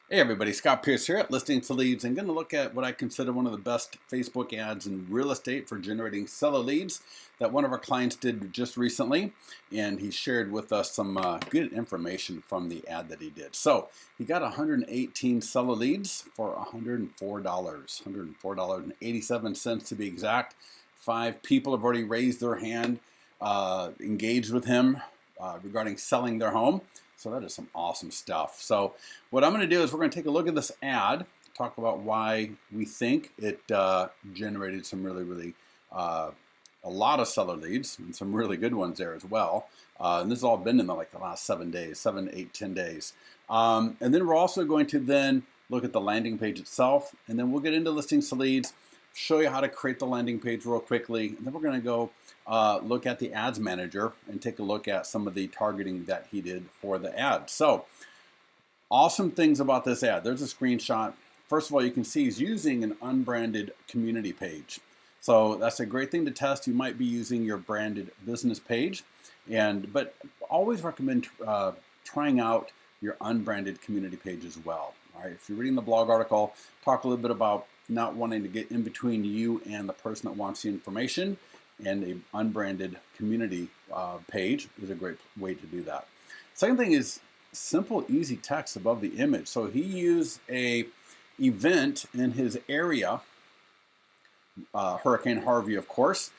Hey everybody, Scott Pierce here at Listings to Leads, and going to look at what I consider one of the best Facebook ads in real estate for generating seller leads that one of our clients did just recently, and he shared with us some good information from the ad that he did. So he got 118 seller leads for $104.87 to be exact. 5 people have already raised their hand, engaged with him regarding selling their home. So that is some awesome stuff. So what I'm going to do is we're going to take a look at this ad, talk about why we think it generated some really a lot of seller leads and some really good ones there as well. And this has all been in the last 7 days, 7, 8, 10 days. And then we're also going to then look at the landing page itself, and then we'll get into listings to leads, show you how to create the landing page real quickly, and then we're going to go look at the ads manager and take a look at some of the targeting that he did for the ad. So awesome things about this ad. There's a screenshot. First of all, you can see he's using an unbranded community page. So that's a great thing to test. You might be using your branded business page, but always recommend trying out your unbranded community page as well. All right, if you're reading the blog article, talk a little bit about not wanting to get in between you and the person that wants the information, and an unbranded community page is a great way to do that. Second thing is simple, easy text above the image. So he used a event in his area, Hurricane Harvey, of course,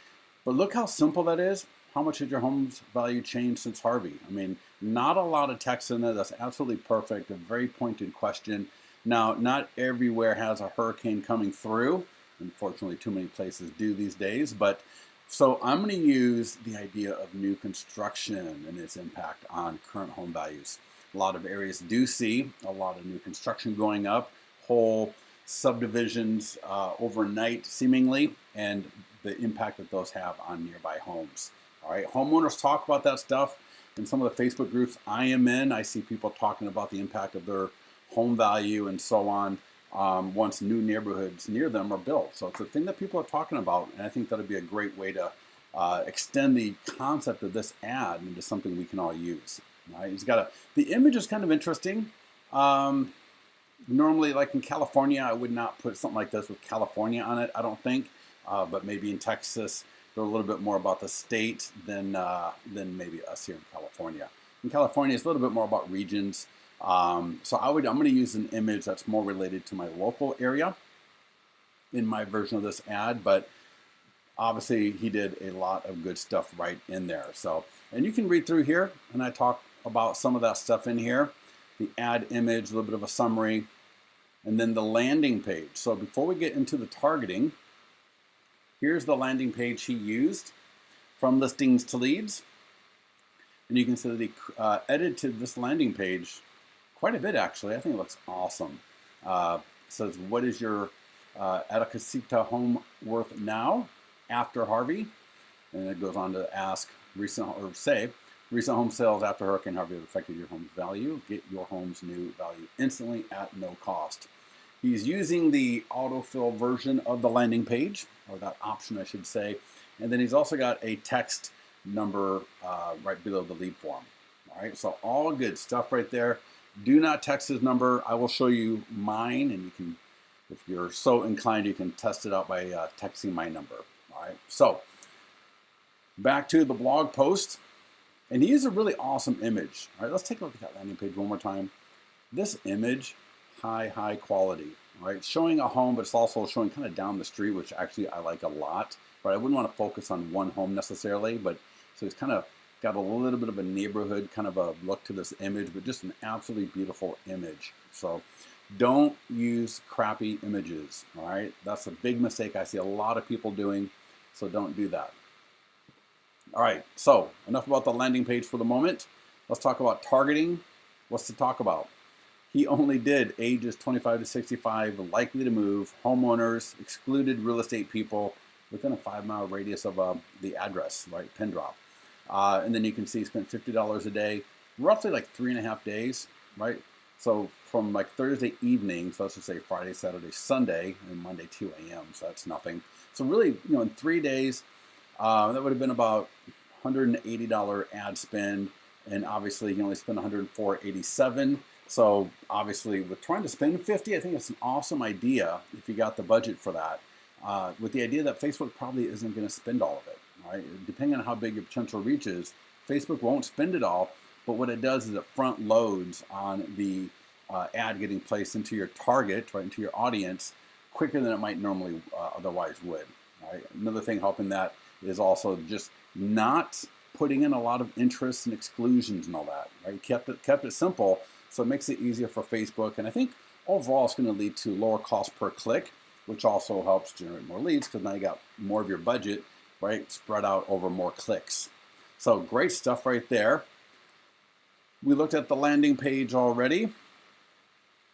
but look how simple that is. How much has your home's value changed since Harvey? I mean, not a lot of text in there. That's absolutely perfect. A very pointed question. Now, not everywhere has a hurricane coming through. Unfortunately, too many places do these days. But so I'm going to use the idea of new construction and its impact on current home values. A lot of areas do see a lot of new construction going up, whole subdivisions overnight seemingly, and the impact that those have on nearby homes. All right, homeowners talk about that stuff in some of the Facebook groups I am in. I see people talking about the impact of their home value and so on once new neighborhoods near them are built. So it's a thing that people are talking about, and I think that'll be a great way to extend the concept of this ad into something we can all use. All right, the image is kind of interesting. Normally, like in California, I would not put something like this with California on it, I don't think, but maybe in Texas, they're a little bit more about the state than maybe us here in California. In California, it's a little bit more about regions. So I'm going to use an image that's more related to my local area in my version of this ad, but obviously he did a lot of good stuff right in there. So, and you can read through here, and I talk about some of that stuff in here. The ad image, a little bit of a summary, and then the landing page. So before we get into the targeting, here's the landing page he used from listings to leads. And you can see that he edited this landing page quite a bit, actually. I think it looks awesome. It says, what is your Atascocita home worth now after Harvey? And it goes on to ask recent home sales after Hurricane Harvey have affected your home's value. Get your home's new value instantly at no cost. He's using the autofill version of the landing page, or that option, I should say. And then he's also got a text number right below the lead form. All right, so all good stuff right there. Do not text his number. I will show you mine, and you can, if you're so inclined, you can test it out by texting my number. All right, so back to the blog post, and he used a really awesome image. All right, let's take a look at that landing page one more time. This image, high quality. All right, showing a home, but it's also showing kind of down the street, which actually I like a lot. But I wouldn't want to focus on one home necessarily, but so it's kind of got a little bit of a neighborhood kind of a look to this image, but just an absolutely beautiful image. So don't use crappy images, all right? That's a big mistake I see a lot of people doing, so don't do that. All right, so enough about the landing page for the moment. Let's talk about targeting. What's to talk about? He only did ages 25 to 65, likely to move, homeowners, excluded real estate people within a 5-mile radius of the address, right, pin drop. And then you can see he spent $50 a day, roughly like 3.5 days, right? So from like Thursday evening, so let's just say Friday, Saturday, Sunday, and Monday 2 a.m., so that's nothing. So really, in 3 days, that would have been about $180 ad spend, and obviously he only spent $104.87. So obviously with trying to spend 50, I think it's an awesome idea if you got the budget for that. With the idea that Facebook probably isn't going to spend all of it, right? Depending on how big your potential reach is, Facebook won't spend it all, but what it does is it front loads on the ad getting placed into your target, right, into your audience, quicker than it might normally otherwise would. Right? Another thing helping that is also just not putting in a lot of interests and exclusions and all that. Right? Kept it simple, so it makes it easier for Facebook. And I think overall it's going to lead to lower cost per click, which also helps generate more leads because now you got more of your budget, right, spread out over more clicks. So great stuff right there. We looked at the landing page already.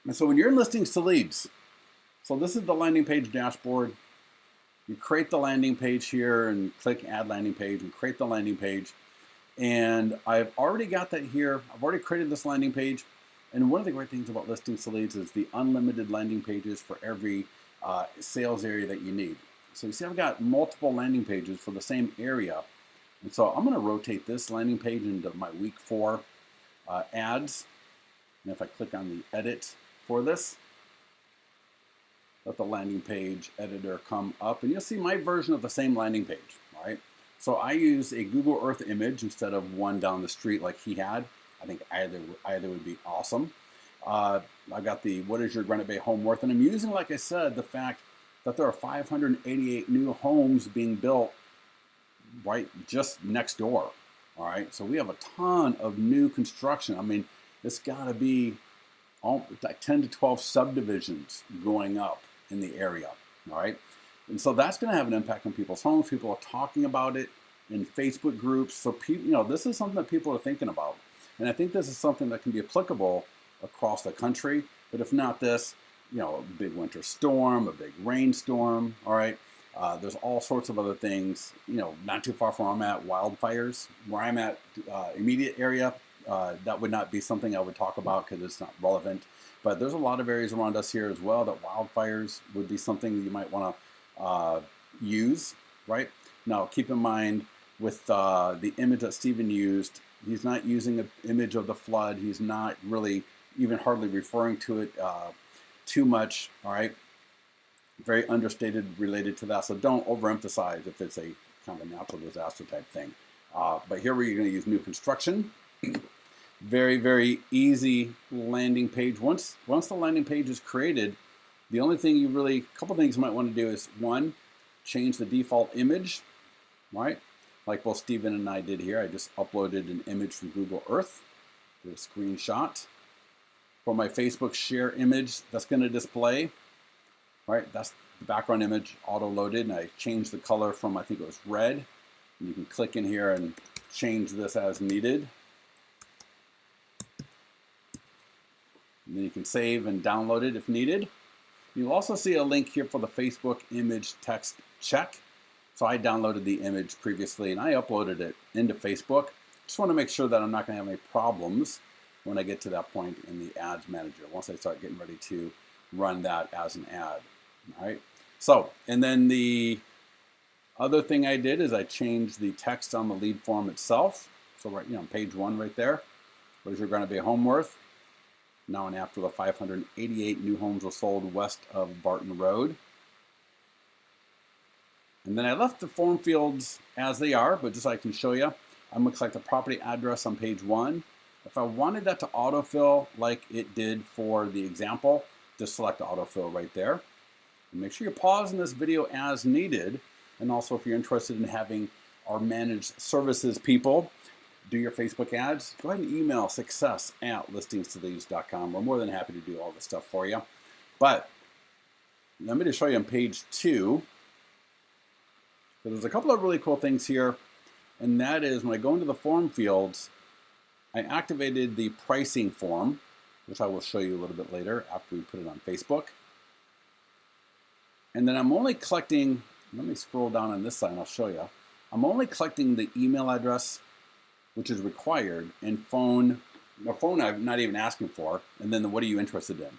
And so when you're in listings to leads, so this is the landing page dashboard. You create the landing page here and click add landing page and create the landing page. And I've already got that here. I've already created this landing page. And one of the great things about listings to leads is the unlimited landing pages for every sales area that you need. So you see I've got multiple landing pages for the same area. And so I'm going to rotate this landing page into my week 4 ads. And if I click on the edit for this, let the landing page editor come up, and you'll see my version of the same landing page, right? So I use a Google Earth image instead of one down the street like he had. I think either would be awesome. I got the what is your Granite Bay home worth, and I'm using, like I said, the fact that there are 588 new homes being built right just next door. All right, so we have a ton of new construction. I mean, it's got to be like 10 to 12 subdivisions going up in the area, all right? And so that's going to have an impact on people's homes. People are talking about it in Facebook groups. So people, this is something that people are thinking about. And I think this is something that can be applicable across the country. But if not this, a big winter storm, a big rainstorm, all right? There's all sorts of other things, not too far from where I'm at, wildfires. Where I'm at, immediate area, that would not be something I would talk about because it's not relevant. But there's a lot of areas around us here as well that wildfires would be something that you might want to use, right? Now, keep in mind with the image that Stephen used, he's not using an image of the flood. He's not really even hardly referring to it too much, all right? Very understated related to that. So don't overemphasize if it's a kind of a natural disaster type thing. But here we're going to use new construction. Very, very easy landing page. Once the landing page is created, the only thing a couple things you might want to do is, one, change the default image, right? Like both Stephen and I did here. I just uploaded an image from Google Earth, did a screenshot. For my Facebook share image that's going to display, right? That's the background image auto-loaded, and I changed the color from, I think it was red. And you can click in here and change this as needed. And then you can save and download it if needed. You'll also see a link here for the Facebook image text check. So I downloaded the image previously and I uploaded it into Facebook. Just want to make sure that I'm not going to have any problems when I get to that point in the ads manager, once I start getting ready to run that as an ad. All right. So, and then the other thing I did is I changed the text on the lead form itself. So right, on page 1 right there, what is your Granite Bay home worth? Now and after the 588 new homes were sold west of Barton Road. And then I left the form fields as they are, but just so I can show you, I'm going to select the property address on page 1. If I wanted that to autofill like it did for the example, just select autofill right there. And make sure you're pausing this video as needed. And also if you're interested in having our managed services people do your Facebook ads, go ahead and email success@listingstoleads.com. We're more than happy to do all this stuff for you. But let me just show you on page 2. So there's a couple of really cool things here. And that is when I go into the form fields, I activated the pricing form, which I will show you a little bit later after we put it on Facebook. And then I'm only collecting, let me scroll down on this side and I'll show you. I'm only collecting the email address, which is required, and phone. The phone I'm not even asking for, and then what are you interested in,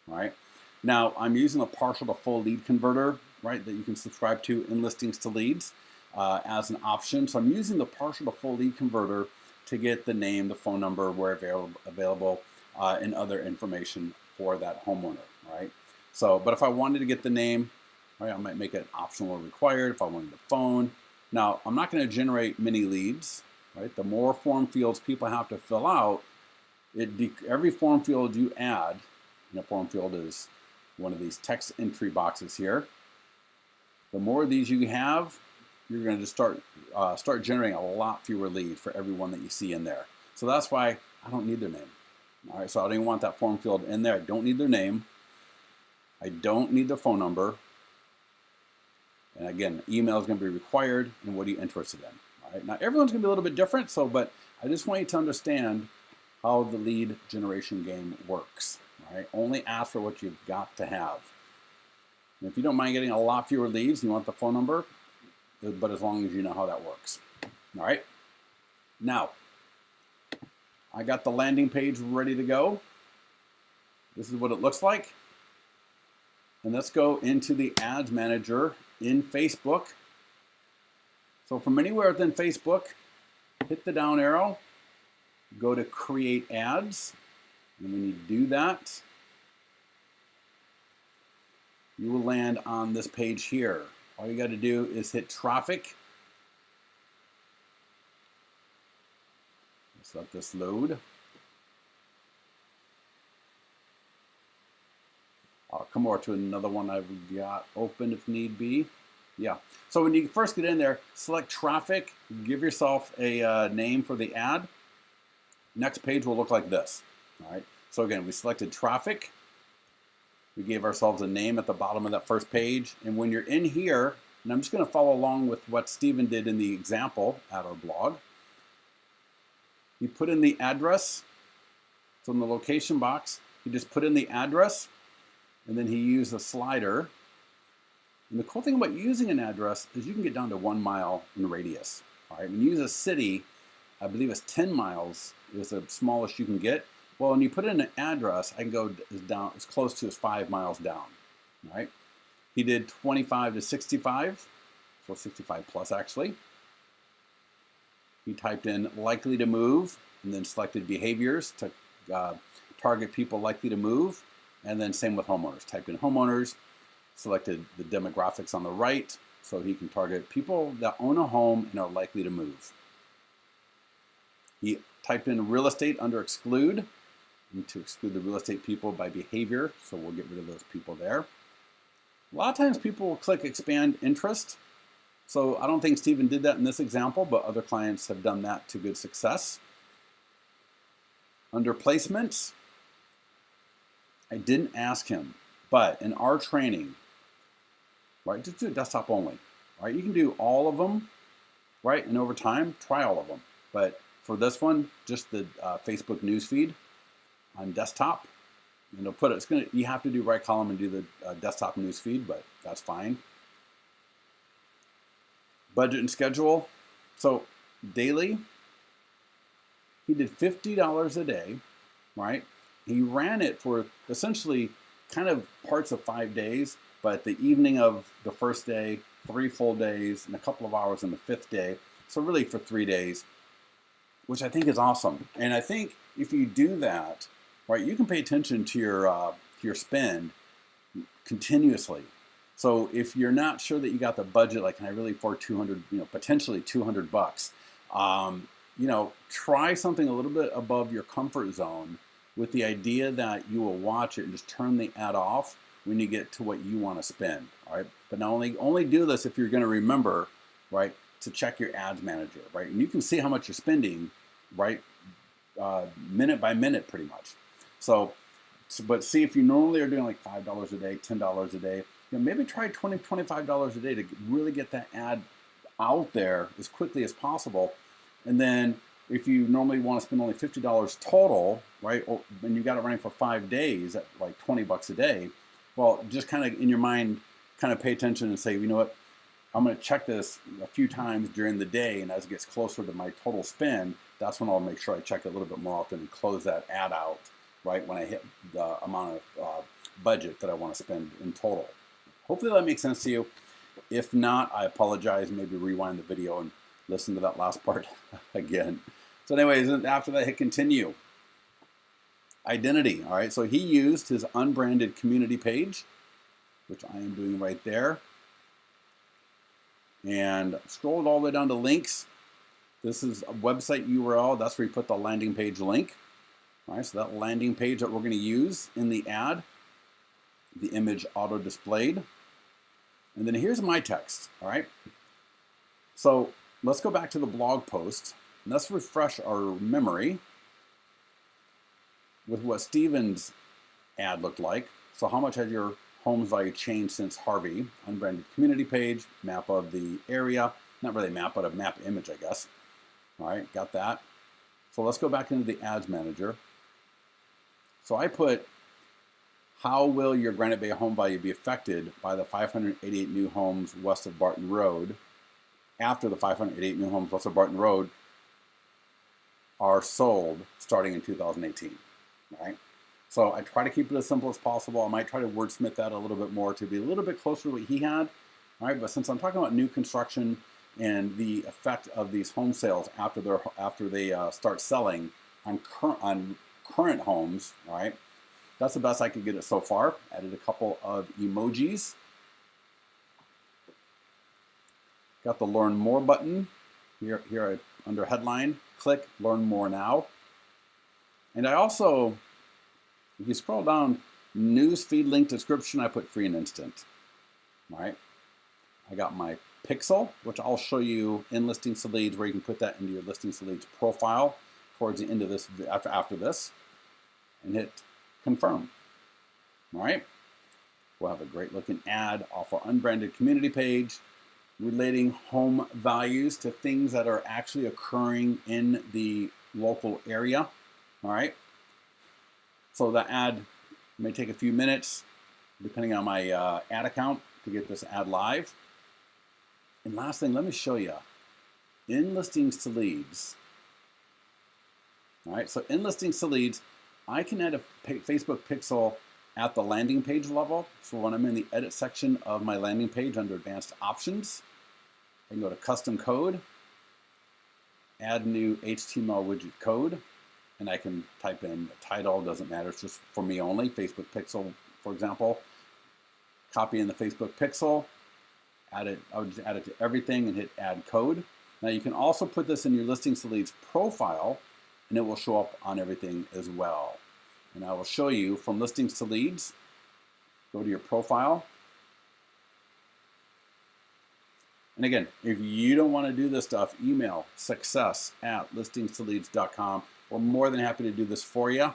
right? Now, I'm using a partial to full lead converter, right, that you can subscribe to in Listings to Leads as an option. So I'm using the partial to full lead converter to get the name, the phone number, where available, and other information for that homeowner, right? So, but if I wanted to get the name, right, I might make it optional or required if I wanted the phone. Now, I'm not going to generate many leads, right? The more form fields people have to fill out, every form field you add, and a form field is one of these text entry boxes here. The more of these you have, you're going to just start generating a lot fewer leads for every one that you see in there. So that's why I don't need their name. All right, so I don't even want that form field in there. I don't need their name. I don't need their phone number. And again, email is going to be required, and what are you interested in? All right, now everyone's going to be a little bit different, but I just want you to understand how the lead generation game works. All right, only ask for what you've got to have. And if you don't mind getting a lot fewer leads, you want the phone number, but as long as you know how that works. All right, now I got the landing page ready to go. This is what it looks like. And let's go into the ads manager in Facebook. So from anywhere within Facebook, hit the down arrow, go to create ads. And when you do that, you will land on this page here. All you got to do is hit traffic. Let's let this load. I'll come over to another one I've got open if need be. Yeah, so when you first get in there, select traffic, give yourself a name for the ad. Next page will look like this. All right, so again, we selected traffic. We gave ourselves a name at the bottom of that first page. And when you're in here, and I'm just going to follow along with what Stephen did in the example at our blog. You put in the address. So in the location box, you just put in the address, and then he used a slider. And the cool thing about using an address is you can get down to 1 mile in radius. All right, when you use a city, I believe it's 10 miles is the smallest you can get. Well, when you put in an address, I can go down as close to as 5 miles down. All right, he did 25 to 65, so 65 plus actually. He typed in likely to move, and then selected behaviors to target people likely to move, and then same with homeowners. Typed in homeowners, selected the demographics on the right, so he can target people that own a home and are likely to move. He typed in real estate under exclude, and to exclude the real estate people by behavior, so we'll get rid of those people there. A lot of times people will click expand interest, so I don't think Stephen did that in this example, but other clients have done that to good success. Under placements, I didn't ask him, but in our training, right, just do it desktop only. Right, you can do all of them, right, and over time, try all of them. But for this one, just the Facebook newsfeed on desktop, and it'll put it. It's gonna. You have to do right column and do the desktop newsfeed, but that's fine. Budget and schedule. So daily, he did $50 a day, right? He ran it for essentially kind of parts of 5 days, but the evening of the first day, 3 full days, and a couple of hours on the 5th day. So really for 3 days, which I think is awesome. And I think if you do that, right, you can pay attention to your spend continuously. So if you're not sure that you got the budget, like, can I really afford 200, potentially $200, try something a little bit above your comfort zone with the idea that you will watch it and just turn the ad off when you get to what you want to spend. All right, but now only do this if you're going to remember, right, to check your ads manager, right, and you can see how much you're spending, right, minute by minute, pretty much. So, but see if you normally are doing like $5 a day, $10 a day. Maybe try $20, $25 a day to really get that ad out there as quickly as possible. And then if you normally want to spend only $50 total, right, and you got it running for 5 days at like $20 a day, well, just kind of in your mind, kind of pay attention and say, you know what, I'm going to check this a few times during the day, and as it gets closer to my total spend, that's when I'll make sure I check it a little bit more often and close that ad out, right, when I hit the amount of budget that I want to spend in total. Hopefully that makes sense to you. If not, I apologize. Maybe rewind the video and listen to that last part again. So anyways, after that, hit continue. Identity, all right? So he used his unbranded community page, which I am doing right there, and scrolled all the way down to links. This is a website URL. That's where you put the landing page link. All right, so that landing page that we're going to use in the ad, the image auto displayed. And then here's my text, all right? So let's go back to the blog post. And let's refresh our memory with what Steven's ad looked like. So how much has your home's value changed since Harvey? Unbranded community page, map of the area. Not really map, but a map image, I guess. All right, got that. So let's go back into the ads manager. So I put, how will your Granite Bay home value be affected by the 588 new homes west of Barton Road after the 588 new homes west of Barton Road are sold starting in 2018, right? So I try to keep it as simple as possible. I might try to wordsmith that a little bit more to be a little bit closer to what he had, right? But since I'm talking about new construction and the effect of these home sales after they start selling on current homes, right? That's the best I could get it so far. Added a couple of emojis. Got the Learn More button here under headline. Click Learn More now. And I also, if you scroll down, news feed link description, I put free and instant. All right. I got my pixel, which I'll show you in Listings to Leads, where you can put that into your Listings to Leads profile towards the end of this, after this, and hit confirm. All right. We'll have a great looking ad off our unbranded community page relating home values to things that are actually occurring in the local area. All right. So the ad may take a few minutes, depending on my ad account, to get this ad live. And last thing, let me show you. In Listings to Leads, all right, so in Listings to Leads, I can add a Facebook pixel at the landing page level. So when I'm in the edit section of my landing page under advanced options, I can go to custom code, add new HTML widget code, and I can type in the title, doesn't matter, it's just for me only, Facebook pixel, for example. Copy in the Facebook pixel, I would just add it to everything and hit add code. Now you can also put this in your Listings to Leads profile, and it will show up on everything as well. And I will show you from Listings to Leads. Go to your profile. And again, if you don't want to do this stuff, email success@listingstoleads.com. We're more than happy to do this for you.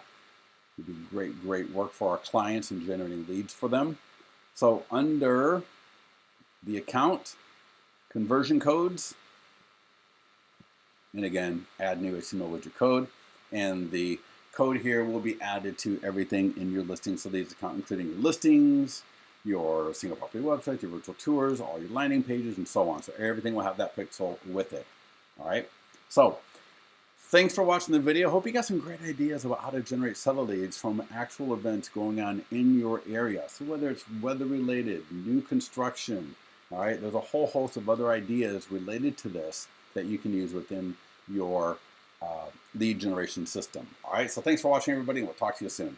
We do great work for our clients and generating leads for them. So under the account, conversion codes, and again, add new HTML widget code, and the code here will be added to everything in your Listings to Leads account, including your listings, your single property website, your virtual tours, all your landing pages, and so on. So everything will have that pixel with it. All right. So thanks for watching the video. Hope you got some great ideas about how to generate seller leads from actual events going on in your area. So whether it's weather related, new construction, all right, there's a whole host of other ideas related to this that you can use within your lead generation system. All right. So thanks for watching, everybody, and we'll talk to you soon.